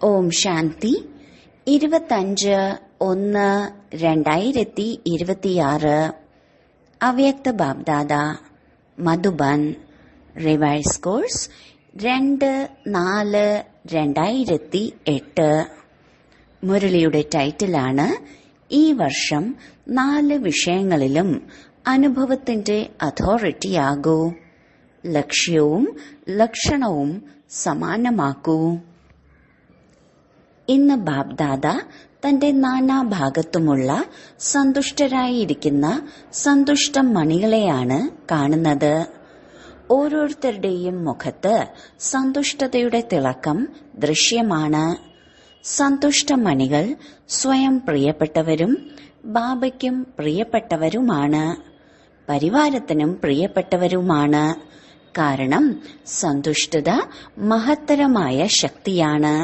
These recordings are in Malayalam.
ഓം ശാന്തി 25/1/2026 അവ്യക്ത ബാബ്ദാദ മധുബൻ റിവൈസ് കോഴ്സ് 2/4/2008. മുരളിയുടെ ടൈറ്റിലാണ് ഈ വർഷം 4 വിഷയങ്ങളിലും അനുഭവത്തിന്റെ അതോറിറ്റിയാകൂ. ലക്ഷ്യവും ലക്ഷണവും സമാനമാക്കൂ. ഇന്ന് ബാബ്ദാദ തന്റെ നാനാഭാഗത്തുമുള്ള സന്തുഷ്ടരായിരിക്കുന്ന സന്തുഷ്ട മണികളെയാണ് കാണുന്നത്. ഓരോരുത്തരുടെയും മുഖത്ത് സന്തുഷ്ടതയുടെ തിളക്കം ദൃശ്യമാണ്. സന്തുഷ്ടമണികൾ സ്വയം പ്രിയപ്പെട്ടവരും ബാബയ്ക്കും പ്രിയപ്പെട്ടവരുമാണ്. പരിവാരത്തിനും പ്രിയപ്പെട്ടവരുമാണ്. കാരണം സന്തുഷ്ടത മഹത്തരമായ ശക്തിയാണ്.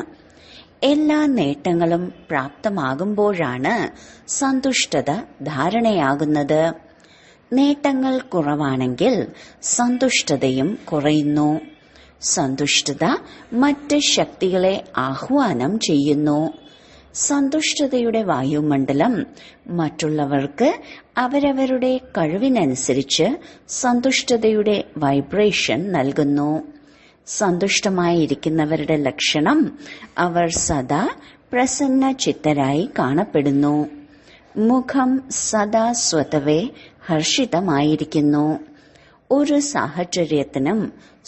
എല്ലാ നേട്ടങ്ങളും പ്രാപ്തമാകുമ്പോഴാണ് സന്തുഷ്ടത ധാരണയാകുന്നത്. നേട്ടങ്ങൾ കുറവാണെങ്കിൽ സന്തുഷ്ടതയും കുറയുന്നു. സന്തുഷ്ടത മറ്റ് ശക്തികളെ ആഹ്വാനം ചെയ്യുന്നു. സന്തുഷ്ടതയുടെ വായുമണ്ഡലം മറ്റുള്ളവർക്ക് അവരവരുടെ കഴിവിനനുസരിച്ച് സന്തുഷ്ടതയുടെ വൈബ്രേഷൻ നൽകുന്നു. സന്തുഷ്ടമായിരിക്കുന്നവരുടെ ലക്ഷണം അവർ സദാ പ്രസന്ന ചിത്തരായി കാണപ്പെടുന്നു. മുഖം സദാ സ്വതവേ ഹർഷിതമായിരിക്കുന്നു. ഒരു സാഹചര്യത്തിനും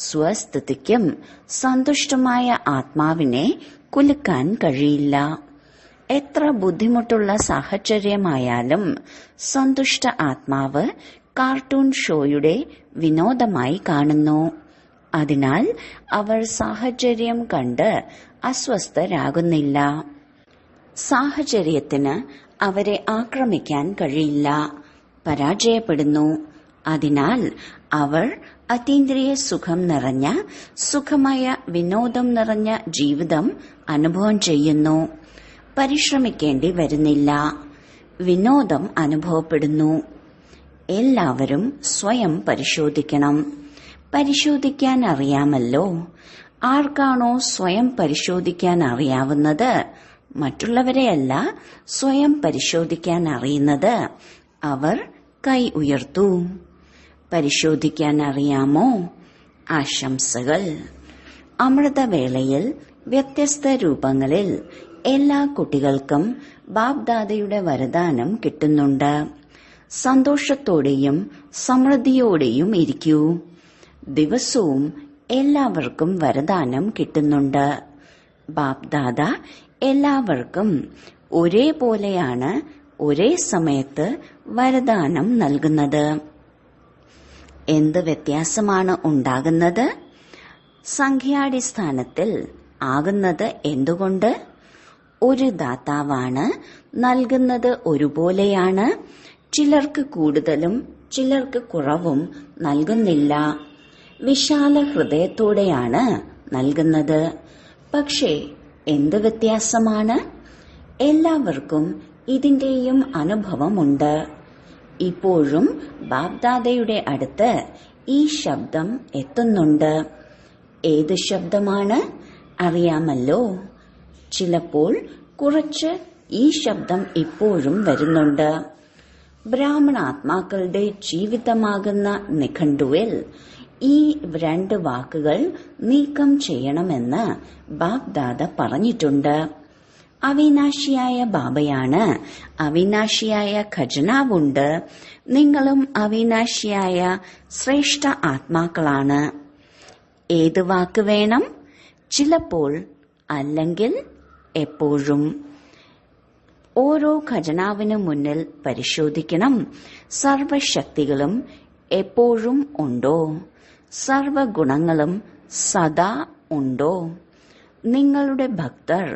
സ്വസ്ഥിതിക്കും സന്തുഷ്ടമായ ആത്മാവിനെ കുലുക്കാൻ കഴിയില്ല. എത്ര ബുദ്ധിമുട്ടുള്ള സാഹചര്യമായാലും സന്തുഷ്ട ആത്മാവ് കാർട്ടൂൺ ഷോയുടെ വിനോദമായി കാണുന്നു. അതിനാൽ അവർ സാഹചര്യം കണ്ട് അസ്വസ്ഥരാകുന്നില്ല. സാഹചര്യത്തിന് അവരെ ആക്രമിക്കാൻ കഴിയില്ല, പരാജയപ്പെടുന്നു. അതിനാൽ അവർ അതീന്ദ്രിയ സുഖം നിറഞ്ഞ സുഖമായ വിനോദം നിറഞ്ഞ ജീവിതം അനുഭവം ചെയ്യുന്നു. പരിശ്രമിക്കേണ്ടി വരുന്നില്ല. വിനോദം അനുഭവപ്പെടുന്നു. എല്ലാവരും സ്വയം പരിശോധിക്കണം. പരിശോധിക്കാൻ അറിയാമല്ലോ. ആർക്കാണോ സ്വയം പരിശോധിക്കാൻ അറിയാവുന്നത്, മറ്റുള്ളവരെയല്ല സ്വയം പരിശോധിക്കാൻ അറിയുന്നത്, അവർ കൈ ഉയർത്തൂ. പരിശോധിക്കാൻ അറിയാമോ? ആശംസകൾ. അമൃതവേളയിൽ വ്യത്യസ്ത രൂപങ്ങളിൽ എല്ലാ കുട്ടികൾക്കും ബാബ്ദാദയുടെ വരദാനം കിട്ടുന്നുണ്ട്. സന്തോഷത്തോടെയും സമൃദ്ധിയോടെയും ഇരിക്കൂ. ദിവസവും എല്ലാവർക്കും വരദാനം കിട്ടുന്നുണ്ട്. ബാബ്ദാദ എല്ലാവർക്കും ഒരേപോലെയാണ് ഒരേ സമയത്ത് വരദാനം നൽകുന്നത്. എന്ത് വ്യത്യാസമാണ് ഉണ്ടാകുന്നത്? സംഖ്യാടിസ്ഥാനത്തിൽ ആകുന്നത് എന്തുകൊണ്ട്? ഒരു ദാതാവാണ്. നൽകുന്നത് ഒരുപോലെയാണ്. ചിലർക്ക് കൂടുതലും ചിലർക്ക് കുറവും നൽകുന്നില്ല. വിശാല ഹൃദയത്തോടെയാണ് നൽകുന്നത്. പക്ഷേ എന്ത് വ്യത്യാസമാണ്? എല്ലാവർക്കും ഇതിന്റെയും അനുഭവമുണ്ട്. ഇപ്പോഴും ബാബ്ദാദയുടെ അടുത്ത് ഈ ശബ്ദം എത്തുന്നുണ്ട്. ഏത് ശബ്ദമാണ് അറിയാമല്ലോ. ചിലപ്പോൾ കുറച്ച് ഈ ശബ്ദം ഇപ്പോഴും വരുന്നുണ്ട്. ബ്രാഹ്മണാത്മാക്കളുടെ ജീവിതമാകുന്ന നിഘണ്ടുവിൽ ഈ 2 വാക്കുകൾ നീക്കം ചെയ്യണമെന്ന് ബാബ്ദാദ പറഞ്ഞിട്ടുണ്ട്. അവിനാശിയായ ബാബയാണ്. അവിനാശിയായ ഖജനാവുണ്ട്. നിങ്ങളും അവിനാശിയായ ശ്രേഷ്ഠ ആത്മാക്കളാണ്. ഏത് വാക്ക് വേണം? ചിലപ്പോൾ, അല്ലെങ്കിൽ എപ്പോഴും. ഓരോ ഖജനാവിനു മുന്നിൽ പരിശോധിക്കണം. സർവശക്തികളും എപ്പോഴും ഉണ്ടോ? സർവഗുണങ്ങളും സദാ ഉണ്ടോ? നിങ്ങളുടെ ഭക്തർ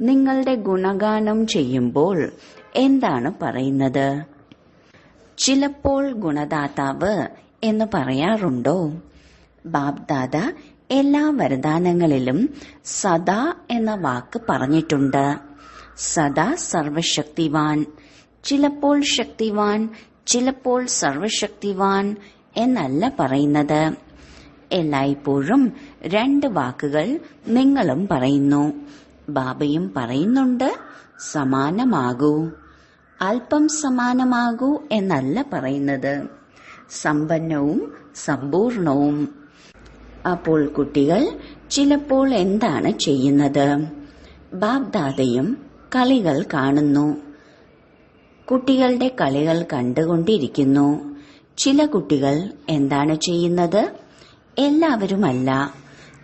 നിങ്ങളുടെ ഗുണഗാനം ചെയ്യുമ്പോൾ എന്താണ് പറയുന്നത്? ചിലപ്പോൾ ഗുണദാതാവ് എന്ന് പറയാറുണ്ടോ? ബാബ്ദാദ എല്ലാ വരദാനങ്ങളിലും സദാ എന്ന വാക്ക് പറഞ്ഞിട്ടുണ്ട്. സദാ സർവശക്തിവാൻ. ചിലപ്പോൾ ശക്തിവാൻ, ചിലപ്പോൾ സർവശക്തിവാൻ എന്നല്ല പറയുന്നത്. എല്ലായ്പ്പോഴും 2 വാക്കുകൾ നിങ്ങളും പറയുന്നു. ബാബയും പറയുന്നുണ്ട്, സമാനമാകൂ. അല്പം സമാനമാകൂ എന്നല്ല പറയുന്നത്, സമ്പന്നവും സമ്പൂർണവും. അപ്പോൾ കുട്ടികൾ ചിലപ്പോൾ എന്താണ് ചെയ്യുന്നത്? ബാബ്ദാദയും കളികൾ കാണുന്നു. കുട്ടികളുടെ കളികൾ കണ്ടുകൊണ്ടിരിക്കുന്നു. ചില കുട്ടികൾ എന്താണ് ചെയ്യുന്നത്? എല്ലാവരുമല്ല,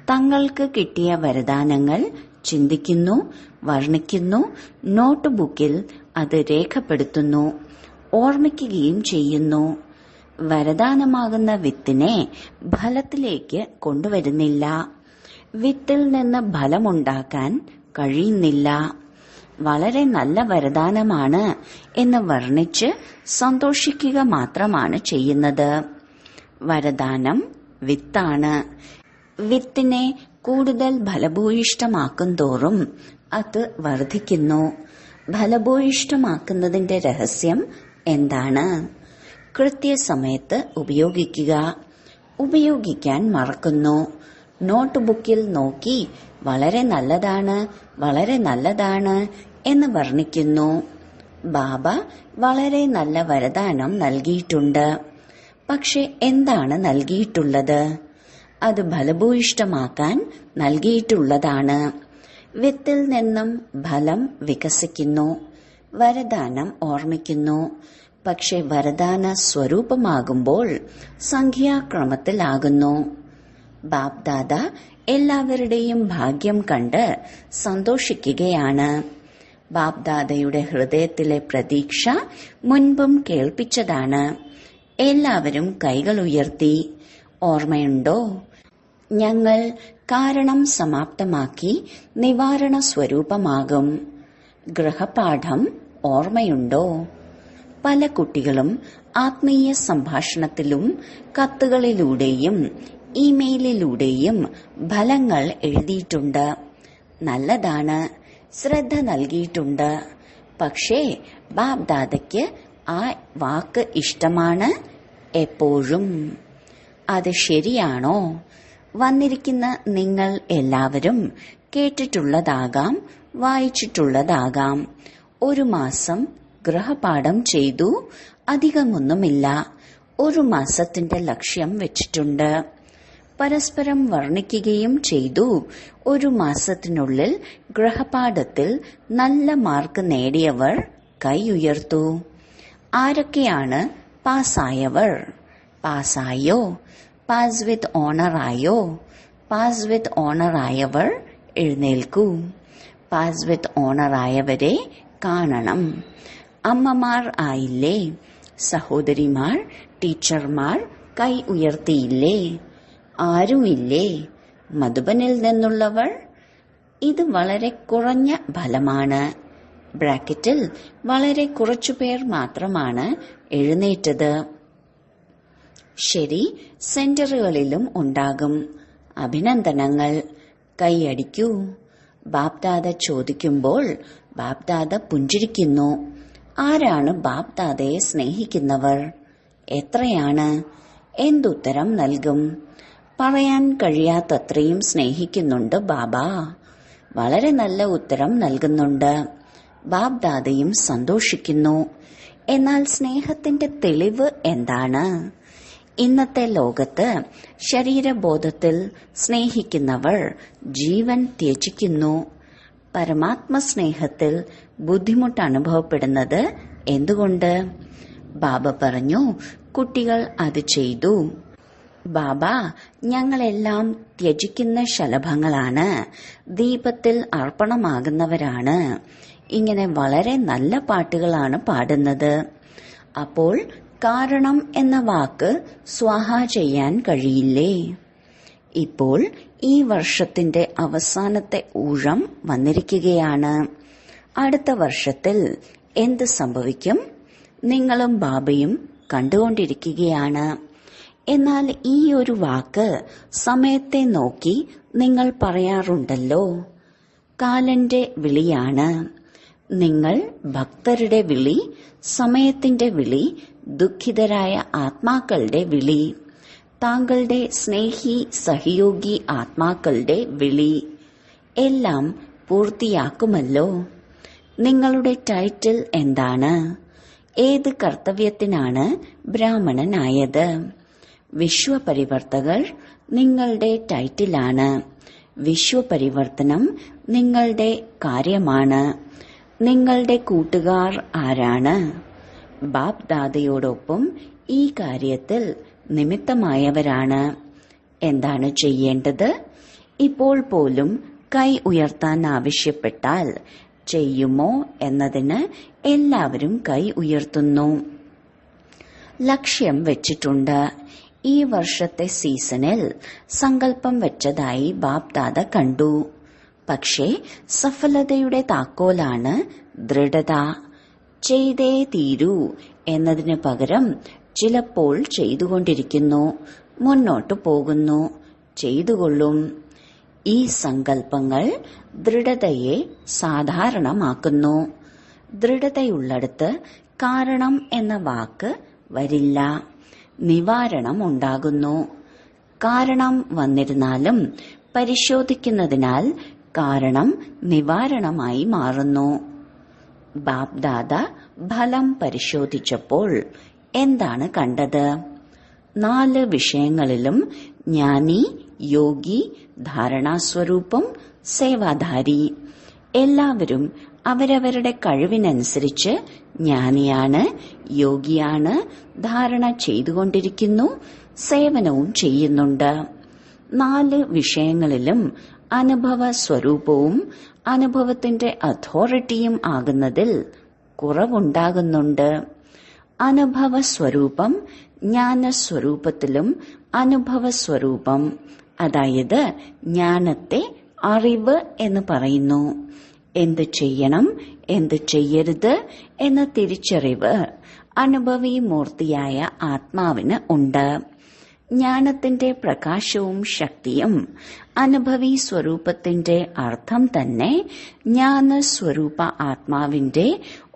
തങ്ങൾക്ക് കിട്ടിയ വരദാനങ്ങൾ ചിന്തിക്കുന്നു, വർണ്ണിക്കുന്നു, നോട്ട് ബുക്കിൽ അത് രേഖപ്പെടുത്തുന്നു, ഓർമ്മിക്കുകയും ചെയ്യുന്നു. വരദാനമാകുന്ന വിത്തിനെ ഫലത്തിലേക്ക് കൊണ്ടുവരുന്നില്ല. വിത്തിൽ നിന്ന് ഫലമുണ്ടാക്കാൻ കഴിയുന്നില്ല. വളരെ നല്ല വരദാനമാണ് എന്ന് വർണ്ണിച്ച് സന്തോഷിക്കുക മാത്രമാണ് ചെയ്യുന്നത്. വരദാനം വിത്താണ്. വിത്തിനെ കൂടുതൽ ഫലഭൂയിഷ്ടമാക്കും തോറും അത് വർദ്ധിക്കുന്നു. ഫലഭൂയിഷ്ടമാക്കുന്നതിന്റെ രഹസ്യം എന്താണ്? കൃത്യസമയത്ത് ഉപയോഗിക്കുക. ഉപയോഗിക്കാൻ മറക്കുന്നു. നോട്ട് ബുക്കിൽ നോക്കി വളരെ നല്ലതാണ്, വളരെ നല്ലതാണ് എന്ന് വർണ്ണിക്കുന്നു. ബാബ വളരെ നല്ല വരദാനം നൽകിയിട്ടുണ്ട്. പക്ഷെ എന്താണ് നൽകിയിട്ടുള്ളത്? അത് ഫലഭൂയിഷ്ടമാക്കാൻ നൽകിയിട്ടുള്ളതാണ്. വിത്തിൽ നിന്നും ഫലം വികസിക്കുന്നു. വരദാനം ഓർമ്മിക്കുന്നു. പക്ഷെ വരദാന സ്വരൂപമാകുമ്പോൾ സംഖ്യാക്രമത്തിലാകുന്നു. ബാപ്ദാദ എല്ലാവരുടെയും ഭാഗ്യം കണ്ട് സന്തോഷിക്കുകയാണ്. ബാപ്ദാദയുടെ ഹൃദയത്തിലെ പ്രതീക്ഷ മുൻപും കേൾപ്പിച്ചതാണ്. എല്ലാവരും കൈകൾ ഉയർത്തി. ഓർമ്മയുണ്ടോ? ഞങ്ങൾ കാരണം സമാപ്തമാക്കി നിവാരണ സ്വരൂപമാകും. ഗൃഹപാഠം ഓർമ്മയുണ്ടോ? പല കുട്ടികളും ആത്മീയ സംഭാഷണത്തിലും കത്തുകളിലൂടെയും ഇമെയിലിലൂടെയും ഫലങ്ങൾ എഴുതിയിട്ടുണ്ട്. നല്ലതാണ്, ശ്രദ്ധ നൽകിയിട്ടുണ്ട്. പക്ഷേ ബാപ്ദാദയ്ക്ക് ആ വാക്ക് ഇഷ്ടമാണ് എപ്പോഴും. അത് ശരിയാണോ? വന്നിരിക്കുന്ന നിങ്ങൾ എല്ലാവരും കേട്ടിട്ടുള്ളതാകാം, വായിച്ചിട്ടുള്ളതാകാം. 1 മാസം ഗൃഹപാഠം ചെയ്തു. അധികമൊന്നുമില്ല. 1 മാസത്തിന്റെ ലക്ഷ്യം വെച്ചിട്ടുണ്ട്. പരസ്പരം വർണ്ണിക്കുകയും ചെയ്തു. 1 മാസത്തിനുള്ളിൽ ഗൃഹപാഠത്തിൽ നല്ല മാർക്ക് നേടിയവർ കൈ ഉയർത്തു. ആരൊക്കെയാണ് പാസ്സായവർ? പാസ്സായോ? പാസ് വിത്ത് ഓണർ ആയോ? പാസ് വിത്ത് ഓണർ ആയവർ എഴുന്നേൽക്കൂ. പാസ് വിത്ത് ഓണർ ആയവരെ കാണണം. അമ്മമാർ ആയില്ലേ? സഹോദരിമാർ, ടീച്ചർമാർ കൈ ഉയർത്തിയില്ലേ? ആരുമില്ലേ? മധുബനിൽ നിന്നുള്ളവർ? ഇത് വളരെ കുറഞ്ഞ ഫലമാണ്. ബ്രാക്കറ്റിൽ വളരെ കുറച്ചുപേർ മാത്രമാണ് എഴുന്നേറ്റത്. ശരി, സെന്ററുകളിലും ഉണ്ടാകും. അഭിനന്ദനങ്ങൾ. കൈയടിക്കൂ. ബാപ്ദാദ ചോദിക്കുമ്പോൾ ബാപ്ദാദ പുഞ്ചിരിക്കുന്നു. ആരാണ് ബാപ്ദാദയെ സ്നേഹിക്കുന്നവർ? എത്രയാണ്? എന്തുത്തരം നൽകും? പറയാൻ കഴിയാത്തത്രയും സ്നേഹിക്കുന്നുണ്ട് ബാബ. വളരെ നല്ല ഉത്തരം നൽകുന്നുണ്ട്. ബാപ്ദാദയും സന്തോഷിക്കുന്നു. എന്നാൽ സ്നേഹത്തിന്റെ തെളിവ് എന്താണ്? ഇന്നത്തെ ലോകത്ത് ശരീരബോധത്തിൽ സ്നേഹിക്കുന്നവർ ജീവൻ ത്യജിക്കുന്നു. പരമാത്മ സ്നേഹത്തിൽ ബുദ്ധിമുട്ട് അനുഭവപ്പെടുന്നത് എന്തുകൊണ്ട്? ബാബ പറഞ്ഞു, കുട്ടികൾ അത് ചെയ്തു. ബാബ, ഞങ്ങളെല്ലാം ത്യജിക്കുന്ന ശലഭങ്ങളാണ്, ദീപത്തിൽ അർപ്പണമാകുന്നവരാണ്. ഇങ്ങനെ വളരെ നല്ല പാട്ടുകളാണ് പാടുന്നത്. അപ്പോൾ കാരണം എന്ന വാക്ക് സ്വാഹ ചെയ്യാൻ കഴിയില്ലേ? ഇപ്പോൾ ഈ വർഷത്തിന്റെ അവസാനത്തെ ഊഴം വന്നിരിക്കുകയാണ്. അടുത്ത വർഷത്തിൽ എന്ത് സംഭവിക്കും? നിങ്ങളും ബാബയും കണ്ടുകൊണ്ടിരിക്കുകയാണ്. എന്നാൽ ഈ ഒരു വാക്ക് സമയത്തെ നോക്കി നിങ്ങൾ പറയാറുണ്ടല്ലോ. കാലന്റെ വിളിയാണ്. നിങ്ങൾ ഭക്തരുടെ വിളി, സമയത്തിന്റെ വിളി, ദുഃഖിതരായ ആത്മാക്കളുടെ വിളി, താങ്കളുടെ സ്നേഹി സഹയോഗി ആത്മാക്കളുടെ വിളി എല്ലാം പൂർത്തിയാക്കുമല്ലോ. നിങ്ങളുടെ ടൈറ്റിൽ എന്താണ്? ഏത് കർത്തവ്യത്തിനാണ് ബ്രാഹ്മണനായത്? വിശ്വപരിവർത്തകർ നിങ്ങളുടെ ടൈറ്റിലാണ്. വിശ്വപരിവർത്തനം നിങ്ങളുടെ കാര്യമാണ്. നിങ്ങളുടെ കൂട്ടുകാർ ആരാണ്? ബാപ് ദാദയോടൊപ്പം ഈ കാര്യത്തിൽ നിമിത്തമായവരാണ്. എന്താണ് ചെയ്യേണ്ടത്? ഇപ്പോൾ പോലും കൈ ഉയർത്താൻ ആവശ്യപ്പെട്ടാൽ ചെയ്യുമോ എന്നതിന് എല്ലാവരും കൈ ഉയർത്തുന്നു. ലക്ഷ്യം വെച്ചിട്ടുണ്ട്. ഈ വർഷത്തെ സീസണിൽ സങ്കല്പം വെച്ചതായി ബാപ് ദാദ കണ്ടു. പക്ഷേ സഫലതയുടെ താക്കോലാണ് ദൃഢത. ചെയ്തേ തീരൂ എന്നതിന് പകരം ചിലപ്പോൾ ചെയ്തുകൊണ്ടിരിക്കുന്നു, മുന്നോട്ടു പോകുന്നു, ചെയ്തുകൊള്ളും. ഈ സങ്കല്പങ്ങൾ ദൃഢതയെ സാധാരണമാക്കുന്നു. ദൃഢതയുള്ളിടത്ത് കാരണം എന്ന വാക്ക് വരില്ല. നിവാരണം ഉണ്ടാകുന്നു. കാരണം വന്നിരുന്നാലും പരിശോധിക്കുന്നതിനാൽ കാരണം നിവാരണമായി മാറുന്നു. ബാപ് ദാദ ഫലം പരിശോധിച്ചപ്പോൾ എന്താണ് കണ്ടത്? 4 വിഷയങ്ങളിലും ജ്ഞാനി, യോഗി, ധാരണാസ്വരൂപം, സേവാധാരി. എല്ലാവരും അവരവരുടെ കഴിവിനനുസരിച്ച് ജ്ഞാനിയാണ്, യോഗിയാണ്, ധാരണ ചെയ്തുകൊണ്ടിരിക്കുന്നു, സേവനവും ചെയ്യുന്നുണ്ട്. 4 വിഷയങ്ങളിലും അനുഭവ സ്വരൂപവും അനുഭവത്തിന്റെ അതോറിറ്റിയും ആകുന്നതിൽ കുറവുണ്ടാകുന്നുണ്ട്. അനുഭവ സ്വരൂപം ജ്ഞാനസ്വരൂപത്തിലും അനുഭവ സ്വരൂപം, അതായത് ജ്ഞാനത്തെ അറിവ് എന്ന് പറയുന്നു. എന്ത് ചെയ്യണം, എന്ത് ചെയ്യരുത് എന്ന തിരിച്ചറിവ് അനുഭവി മൂർത്തിയായ ആത്മാവിന് ഉണ്ട്. ജ്ഞാനത്തിന്റെ പ്രകാശവും ശക്തിയും അനുഭവി സ്വരൂപത്തിന്റെ അർത്ഥം തന്നെ ജ്ഞാനസ്വരൂപ ആത്മാവിന്റെ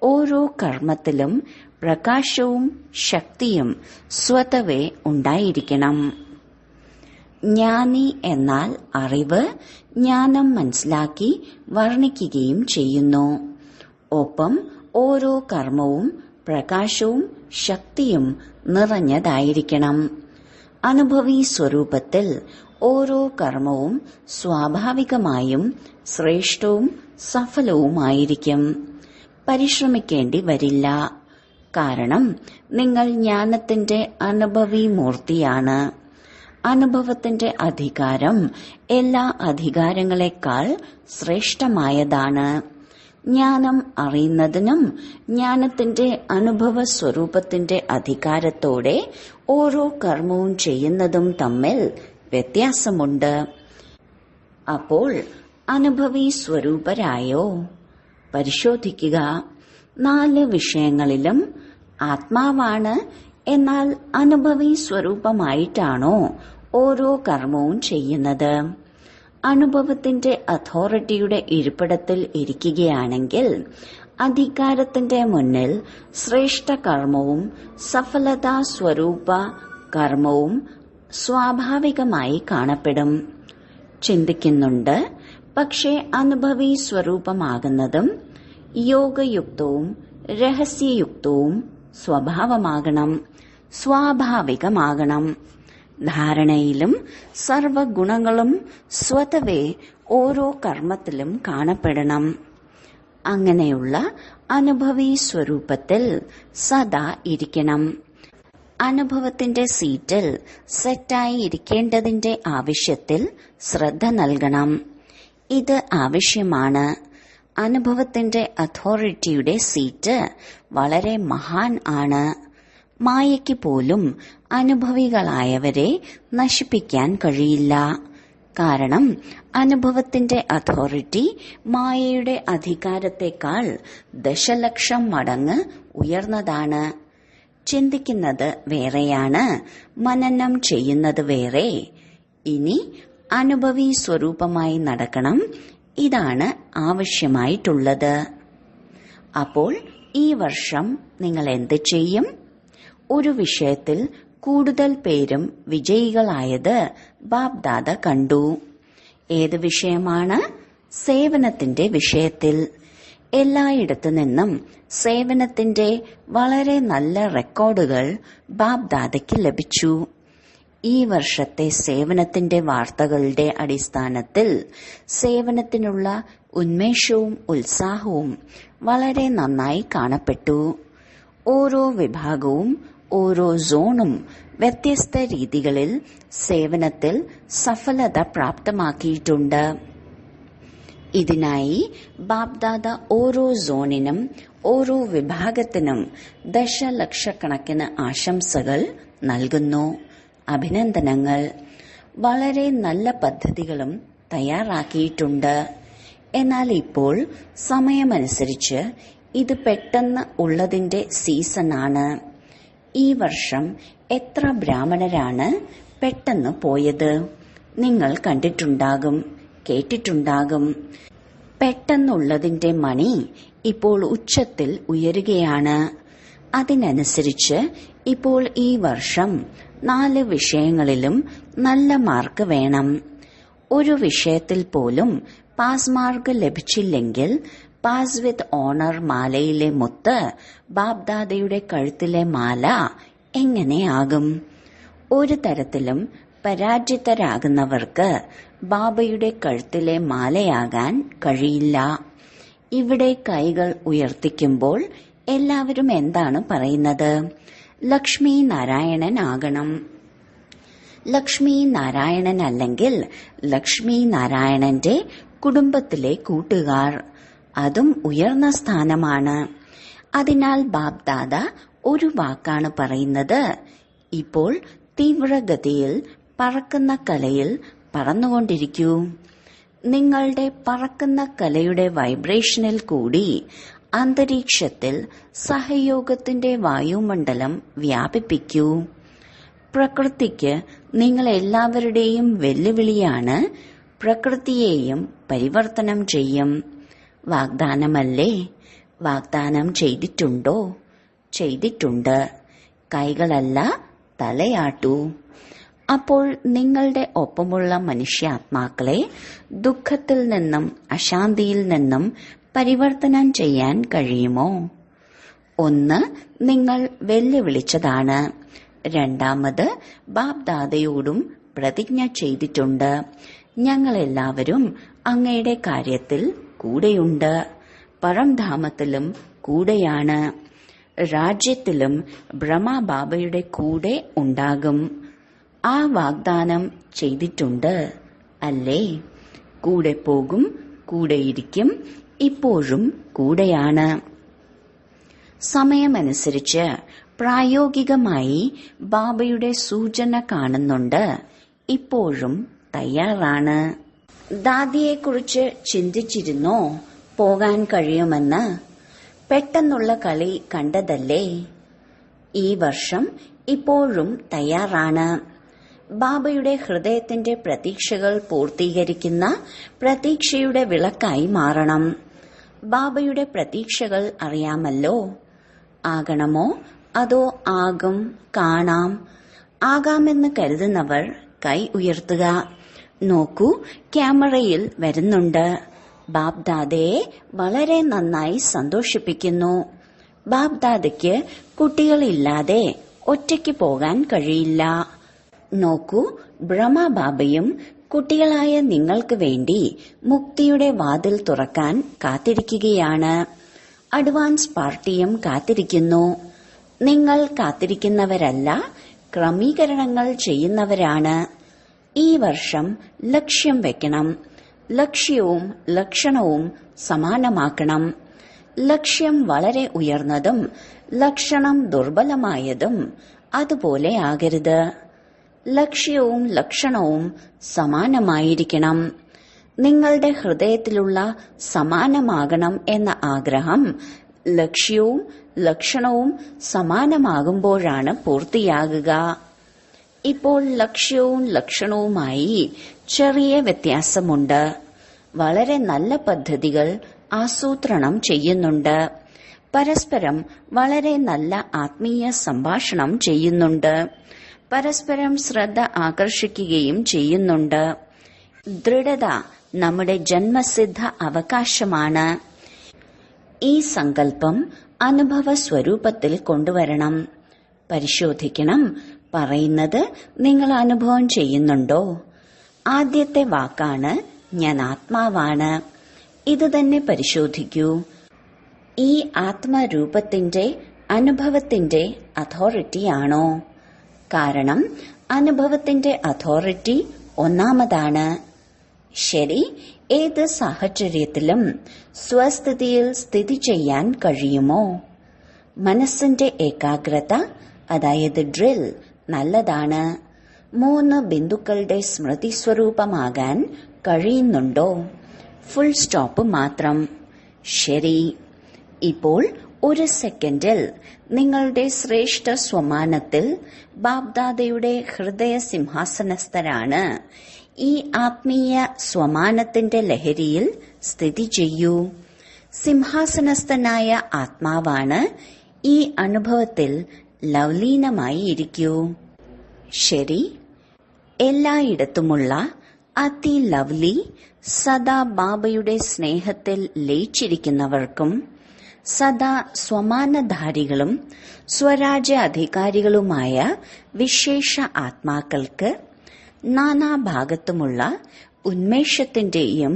ഓരോ കർമ്മത്തിലും പ്രകാശവും ശക്തിയും സ്വതവേ ഉണ്ടായിരിക്കണം. ജ്ഞാനി എന്നാൽ അറിവ്, ജ്ഞാനം മനസ്സിലാക്കി വർണ്ണിക്കുകയും ചെയ്യുന്നു. ഒപ്പം ഓരോ കർമ്മവും പ്രകാശവും ശക്തിയും നിറഞ്ഞതായിരിക്കണം. അനുഭവി സ്വരൂപത്തിൽ ഓരോ കർമ്മവും സ്വാഭാവികമായും ശ്രേഷ്ഠവും സഫലവുമായിരിക്കും. പരിശ്രമിക്കേണ്ടി വരില്ല. കാരണം നിങ്ങൾ ജ്ഞാനത്തിന്റെ അനുഭവി മൂർത്തിയാണ്. അനുഭവത്തിന്റെ അധികാരം എല്ലാ അധികാരങ്ങളെക്കാൾ ശ്രേഷ്ഠമായതാണ്. ജ്ഞാനം അറിയുന്നതിനും ജ്ഞാനത്തിന്റെ അനുഭവ സ്വരൂപത്തിന്റെ അധികാരത്തോടെ ഓരോ കർമ്മവും ചെയ്യുന്നതും തമ്മിൽ വ്യത്യാസമുണ്ട്. അപ്പോൾ അനുഭവി സ്വരൂപരായോ? പരിശോധിക്കുക. 4 വിഷയങ്ങളിലും ആത്മാവാണ്. എന്നാൽ അനുഭവി സ്വരൂപമായിട്ടാണോ ഓരോ കർമ്മവും ചെയ്യുന്നത്? അനുഭവത്തിന്റെ അതോറിറ്റിയുടെ ഇരിപ്പിടത്തിൽ ഇരിക്കുകയാണെങ്കിൽ അധികാരത്തിന്റെ മുന്നിൽ ശ്രേഷ്ഠ കർമ്മവും സഫലതാ സ്വരൂപ കർമ്മവും സ്വാഭാവികമായി കാണപ്പെടും. ചിന്തിക്കുന്നുണ്ട്. പക്ഷേ അനുഭവി സ്വരൂപമാകുന്നതും യോഗയുക്തവും രഹസ്യയുക്തവും സ്വഭാവമാകണം, സ്വാഭാവികമാകണം. ധാരണയിലും സർവഗുണങ്ങളും സ്വതവേ ഓരോ കർമ്മത്തിലും കാണപ്പെടണം. അങ്ങനെയുള്ള അനുഭവി സ്വരൂപത്തിൽ സദാ ഇരിക്കണം. അനുഭവത്തിന്റെ സീറ്റിൽ സെറ്റായി ഇരിക്കേണ്ടതിന്റെ ആവശ്യത്തിൽ ശ്രദ്ധ നൽകണം. ഇത് ആവശ്യമാണ്. അനുഭവത്തിന്റെ അതോറിറ്റിയുടെ സീറ്റ് വളരെ മഹാൻ ആണ്. മായയ്ക്ക് പോലും അനുഭവികളായവരെ നശിപ്പിക്കാൻ കഴിയില്ല. കാരണം അനുഭവത്തിന്റെ അതോറിറ്റി മായയുടെ അധികാരത്തെക്കാൾ ദശലക്ഷം മടങ്ങ് ഉയർന്നതാണ്. ചിന്തിക്കുന്നത് വേറെയാണ്, മനനം ചെയ്യുന്നത് വേറെ. ഇനി അനുഭവി സ്വരൂപമായി നടക്കണം. ഇതാണ് ആവശ്യമായിട്ടുള്ളത്. അപ്പോൾ ഈ വർഷം നിങ്ങൾ എന്ത് ചെയ്യും? ഒരു വിഷയത്തിൽ കൂടുതൽ പേരും വിജയികളായത് ബാപ് ദാദ കണ്ടു. ഏത് വിഷയമാണ്? സേവനത്തിന്റെ വിഷയത്തിൽ എല്ലായിടത്തു നിന്നും സേവനത്തിന്റെ വളരെ നല്ല റെക്കോർഡുകൾ ബാബ്ദാദയ്ക്ക് ലഭിച്ചു. ഈ വർഷത്തെ സേവനത്തിന്റെ വാർത്തകളുടെ അടിസ്ഥാനത്തിൽ സേവനത്തിനുള്ള ഉന്മേഷവും ഉത്സാഹവും വളരെ നന്നായി കാണപ്പെട്ടു. ഓരോ വിഭാഗവും ഓരോ സോണും വ്യത്യസ്ത രീതികളിൽ സേവനത്തിൽ സഫലത പ്രാപ്തമാക്കിയിട്ടുണ്ട്. ഇതിനായി ബാബ്ദാദ ഓരോ സോണിനും ഓരോ വിഭാഗത്തിനും ദശലക്ഷക്കണക്കിന് ആശംസകൾ നൽകുന്നു. അഭിനന്ദനങ്ങൾ. വളരെ നല്ല പദ്ധതികളും തയ്യാറാക്കിയിട്ടുണ്ട്. എന്നാൽ ഇപ്പോൾ സമയമനുസരിച്ച് ഇത് പെട്ടെന്ന് ഉള്ളതിന്റെ സീസണാണ്. ഈ വർഷം എത്ര ബ്രാഹ്മണരാണ് പെട്ടെന്ന് പോയത്? നിങ്ങൾ കണ്ടിട്ടുണ്ടാകും, കേട്ടിട്ടുണ്ടാകും. പെട്ടെന്നുള്ളതിന്റെ മണി ഇപ്പോൾ ഉച്ചത്തിൽ ഉയരുകയാണ്. അതിനനുസരിച്ച് ഇപ്പോൾ ഈ വർഷം 4 വിഷയങ്ങളിലും നല്ല മാർക്ക് വേണം. ഒരു വിഷയത്തിൽ പോലും പാസ് മാർക്ക് ലഭിച്ചില്ലെങ്കിൽ പാസ് വിത്ത് ഓണർ മാലയിലെ മുത്ത് ബാബ്ദാദയുടെ കഴുത്തിലെ മാല എങ്ങനെയാകും? ഒരു തരത്തിലും പരാജിതരാകുന്നവർക്ക് ബാബയുടെ കഴുത്തിലെ മാലയാകാൻ കഴിയില്ല. ഇവിടെ കൈകൾ ഉയർത്തിക്കുമ്പോൾ എല്ലാവരും എന്താണ് പറയുന്നത്? ലക്ഷ്മി നാരായണൻ ആകണം. ലക്ഷ്മി നാരായണൻ അല്ലെങ്കിൽ ലക്ഷ്മി നാരായണന്റെ കുടുംബത്തിലെ കൂട്ടുകാർ, അതും ഉയർന്ന സ്ഥാനമാണ്. അതിനാൽ ബാബ്ദാദ ഒരു വാക്കാണ് പറയുന്നത്. ഇപ്പോൾ തീവ്രഗതിയിൽ പറക്കുന്ന കലയിൽ പറന്നുകൊണ്ടിരിക്കൂ. നിങ്ങളുടെ പറക്കുന്ന കലയുടെ വൈബ്രേഷനിൽ കൂടി അന്തരീക്ഷത്തിൽ സഹയോഗത്തിന്റെ വായുമണ്ഡലം വ്യാപിപ്പിക്കൂ. പ്രകൃതിക്ക് നിങ്ങൾ എല്ലാവരുടെയും വെല്ലുവിളിയാണ്. പ്രകൃതിയെയും പരിവർത്തനം ചെയ്യും. വാഗ്ദാനമല്ലേ? വാഗ്ദാനം ചെയ്തിട്ടുണ്ടോ? ചെയ്തിട്ടുണ്ട്. കൈകളല്ല, തലയാട്ടൂ. അപ്പോൾ നിങ്ങളുടെ ഒപ്പമുള്ള മനുഷ്യാത്മാക്കളെ ദുഃഖത്തിൽ നിന്നും അശാന്തിയിൽ നിന്നും പരിവർത്തനം ചെയ്യാൻ കഴിയുമോ? ഒന്ന്, നിങ്ങൾ വെല്ലുവിളിച്ചതാണ്. രണ്ടാമത്, ബാബ്ദാദയോടും പ്രതിജ്ഞ ചെയ്തിട്ടുണ്ട്. ഞങ്ങളെല്ലാവരും അങ്ങയുടെ കാര്യത്തിൽ കൂടെയുണ്ട്. പരംധാമത്തിലും കൂടെയാണ്. രാജ്യത്തിലും ബ്രഹ്മബാബയുടെ കൂടെ ഉണ്ടാകും. ആ വാഗ്ദാനം ചെയ്തിട്ടുണ്ട് അല്ലേ? കൂടെ പോകും, കൂടെയിരിക്കും, ഇപ്പോഴും കൂടെയാണ്. സമയമനുസരിച്ച് പ്രായോഗികമായി ബാബയുടെ സൂചന കാണുന്നുണ്ട്. ഇപ്പോഴും തയ്യാറാണ്. ദാദിയെക്കുറിച്ച് ചിന്തിച്ചിരുന്നോ പോകാൻ കഴിയുമെന്ന്? പെട്ടെന്നുള്ള കളി കണ്ടതല്ലേ? ഈ വർഷം ഇപ്പോഴും തയ്യാറാണ്. ബാബയുടെ ഹൃദയത്തിന്റെ പ്രതീക്ഷകൾ പൂർത്തീകരിക്കുന്ന പ്രതീക്ഷയുടെ വിളക്കായി മാറണം. ബാബയുടെ പ്രതീക്ഷകൾ അറിയാമല്ലോ. ആകണമോ അതോ ആകും, കാണാം? ആകാമെന്ന് കരുതുന്നവർ കൈ ഉയർത്തുക. നോക്കൂ, ക്യാമറയിൽ വരുന്നുണ്ട്. ബാബ്ദാദയെ വളരെ നന്നായി സന്തോഷിപ്പിക്കുന്നു. ബാബ്ദാദയ്ക്ക് കുട്ടികളില്ലാതെ ഒറ്റയ്ക്ക് പോകാൻ കഴിയില്ല. നോക്കൂ, ബ്രഹ്മബാബയും കുട്ടികളായ നിങ്ങൾക്ക് വേണ്ടി മുക്തിയുടെ വാതിൽ തുറക്കാൻ കാത്തിരിക്കുകയാണ്. അഡ്വാൻസ് പാർട്ടിയും കാത്തിരിക്കുന്നു. നിങ്ങൾ കാത്തിരിക്കുന്നവരല്ല, ക്രമീകരണങ്ങൾ ചെയ്യുന്നവരാണ്. ഈ വർഷം ലക്ഷ്യം വെക്കണം. ലക്ഷ്യവും ലക്ഷണവും സമാനമാക്കണം. ലക്ഷ്യം വളരെ ഉയർന്നതും ലക്ഷണം ദുർബലമായതും അതുപോലെ ആകരുത്. ലക്ഷ്യവും ലക്ഷണവും സമാനമായിരിക്കണം. നിങ്ങളുടെ ഹൃദയത്തിലുള്ള സമാനമാകണം എന്ന ആഗ്രഹം ലക്ഷ്യവും ലക്ഷണവും സമാനമാകുമ്പോഴാണ് പൂർത്തിയാകുക. ഇപ്പോൾ ലക്ഷ്യവും ലക്ഷണവുമായി ചെറിയ വ്യത്യാസമുണ്ട്. വളരെ നല്ല പദ്ധതികൾ ആസൂത്രണം ചെയ്യുന്നുണ്ട്. പരസ്പരം വളരെ നല്ല ആത്മീയ സംഭാഷണം ചെയ്യുന്നുണ്ട്. പരസ്പരം ശ്രദ്ധ ആകർഷിക്കുകയും ചെയ്യുന്നുണ്ട്. ദൃഢത നമ്മുടെ ജന്മസിദ്ധ അവകാശമാണ്. ഈ സങ്കല്പം അനുഭവ സ്വരൂപത്തിൽ കൊണ്ടുവരണം. പരിശോധിക്കണം, പറയുന്നത് നിങ്ങൾ അനുഭവം ചെയ്യുന്നുണ്ടോ? ആദ്യത്തെ വാക്കാണ് ഞാൻ ആത്മാവാണ്. ഇത് തന്നെ പരിശോധിക്കൂ. ഈ ആത്മരൂപത്തിന്റെ അനുഭവത്തിന്റെ അതോറിറ്റിയാണോ? കാരണം അനുഭവത്തിന്റെ അതോറിറ്റി ഒന്നാമതാണ്. ശരി, ഏത് സാഹചര്യത്തിലും സ്വസ്ഥിതിയിൽ സ്ഥിതി ചെയ്യാൻ കഴിയുമോ? മനസ്സിന്റെ ഏകാഗ്രത, അതായത് ഡ്രിൽ, നല്ലതാണ്. 3 ബിന്ദുക്കളുടെ സ്മൃതി സ്വരൂപമാകാൻ കഴിയുന്നുണ്ടോ? ഫുൾ സ്റ്റോപ്പ് മാത്രം. ശരി, ഇപ്പോൾ 1 സെക്കൻഡിൽ നിങ്ങളുടെ ശ്രേഷ്ഠ സ്വമാനത്തിൽ ബാബ്ദാദയുടെ ഹൃദയ സിംഹാസനസ്ഥരാണ്. ഈ ആത്മീയ സ്വമാനത്തിന്റെ ലഹരിയിൽ സ്ഥിതി ചെയ്യൂ. സിംഹാസനസ്ഥനായ ആത്മാവാണ്. ഈ അനുഭവത്തിൽ ലവ്ലീനമായി ഇരിക്കൂ. ശരി, എല്ലായിടത്തുമുള്ള അതി ലവ്ലി, സദാ ബാബയുടെ സ്നേഹത്തിൽ ലയിച്ചിരിക്കുന്നവർക്കും സദാ സ്വമാനധാരികളും സ്വരാജ്യ അധികാരികളുമായ വിശേഷ ആത്മാക്കൾക്ക് നാനാഭാഗത്തുമുള്ള ഉന്മേഷത്തിന്റെയും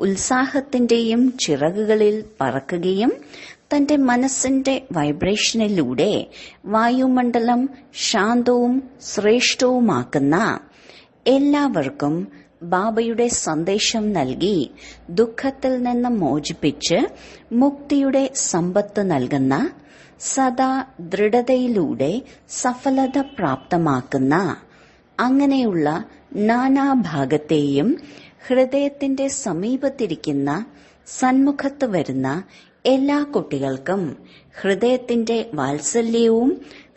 ഉത്സാഹത്തിന്റെയും ചിറകുകളിൽ പറക്കുകയും തന്റെ മനസ്സിന്റെ വൈബ്രേഷനിലൂടെ വായുമണ്ഡലം ശാന്തവും ശ്രേഷ്ഠവുമാക്കുന്ന എല്ലാവർക്കും ബാബയുടെ സന്ദേശം നൽകി ദുഃഖത്തിൽ നിന്ന് മോചിപ്പിച്ച് മുക്തിയുടെ സമ്പത്ത് നൽകുന്ന, സദാ ദൃഢതയിലൂടെ സഫലത പ്രാപ്തമാക്കുന്ന, അങ്ങനെയുള്ള നാനാഭാഗത്തെയും ഹൃദയത്തിന്റെ സമീപത്തിരിക്കുന്ന സന്മുഖത്ത് വരുന്ന എല്ലാ കുട്ടികൾക്കും ഹൃദയത്തിന്റെ വാത്സല്യവും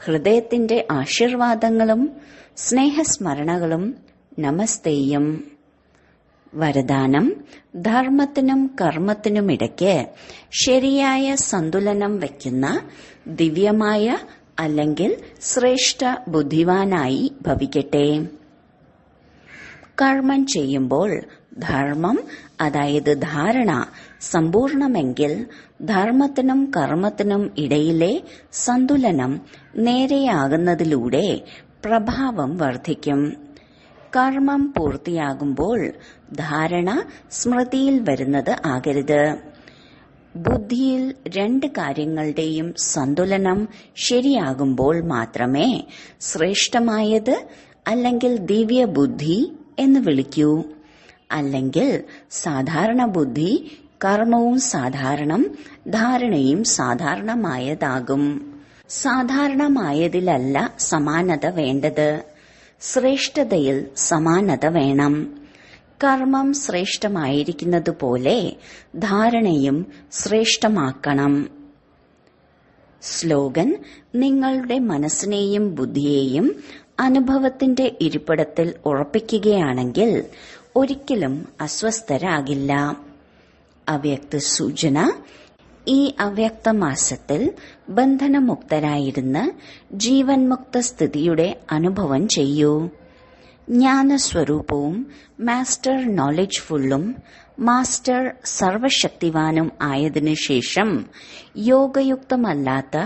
ഹൃദയത്തിന്റെ ആശീർവാദങ്ങളും സ്നേഹസ്മരണകളും നമസ്തേയും. വരദാനം: ധർമ്മത്തിനും കർമ്മത്തിനുമിടയ്ക്ക് ശരിയായ സന്തുലനം വയ്ക്കുന്ന ദിവ്യമായ അല്ലെങ്കിൽ ശ്രേഷ്ഠ ബുദ്ധിവാനായി ഭവിക്കട്ടെ. കർമ്മം ചെയ്യുമ്പോൾ ധർമ്മം, അതായത് ധാരണ സമ്പൂർണമെങ്കിൽ ധർമ്മത്തിനും കർമ്മത്തിനും ഇടയിലെ സന്തുലനം നേരെയാകുന്നതിലൂടെ പ്രഭാവം വർദ്ധിക്കും. കർമ്മം പൂർത്തിയാകുമ്പോൾ ധാരണ സ്മൃതിയിൽ വരുന്നത് ആകരുത്. ബുദ്ധിയിൽ 2 കാര്യങ്ങളുടെയും സന്തുലനം ശരിയാകുമ്പോൾ മാത്രമേ ശ്രേഷ്ഠമായത് അല്ലെങ്കിൽ ദിവ്യ ബുദ്ധി എന്ന് വിളിക്കൂ. അല്ലെങ്കിൽ സാധാരണ ബുദ്ധി, കർമ്മവും സാധാരണം, ധാരണയും സാധാരണമായതാകും. സാധാരണമായതിലല്ല സമാനത വേണ്ടത്, ശ്രേഷ്ഠതയിൽ സമാനത വേണം. കർമ്മം ശ്രേഷ്ഠമായിരിക്കുന്നതുപോലെ ധാരണയും ശ്രേഷ്ഠമാക്കണം. സ്ലോഗൻ: നിങ്ങളുടെ മനസ്സിനെയും ബുദ്ധിയെയും അനുഭവത്തിന്റെ ഇരിപ്പിടത്തിൽ ഉറപ്പിക്കുകയാണെങ്കിൽ ഒരിക്കലും അസ്വസ്ഥരാകില്ല. അവ്യക്ത സൂചന: ഈ അവ്യക്ത മാസത്തിൽ ബന്ധനമുക്തരായിരുന്ന് ജീവൻ മുക്ത സ്ഥിതിയുടെ അനുഭവം ചെയ്യൂ. ജ്ഞാനസ്വരൂപവും മാസ്റ്റർ നോളജ്ഫുള്ളും മാസ്റ്റർ സർവശക്തിവാനും ആയതിനു ശേഷം യോഗയുക്തമല്ലാത്ത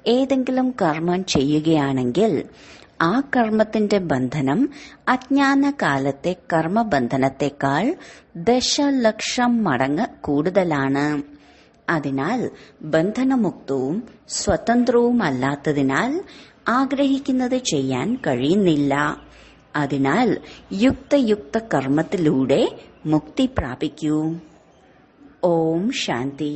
ഏതെങ്കിലും കർമ്മം ചെയ്യുകയാണെങ്കിൽ ആ കർമ്മത്തിന്റെ ബന്ധനം അജ്ഞാനകാലത്തെ കർമ്മബന്ധനത്തെക്കാൾ 10,00,000 മടങ്ങ് കൂടുതലാണ്. അതിനാൽ ബന്ധനമുക്തവും സ്വതന്ത്രവുമല്ലാത്തതിനാൽ ആഗ്രഹിക്കുന്നത് ചെയ്യാൻ കഴിയുന്നില്ല. അതിനാൽ യുക്തയുക്ത കർമ്മത്തിലൂടെ മുക്തി പ്രാപിക്കൂ. ഓം ശാന്തി.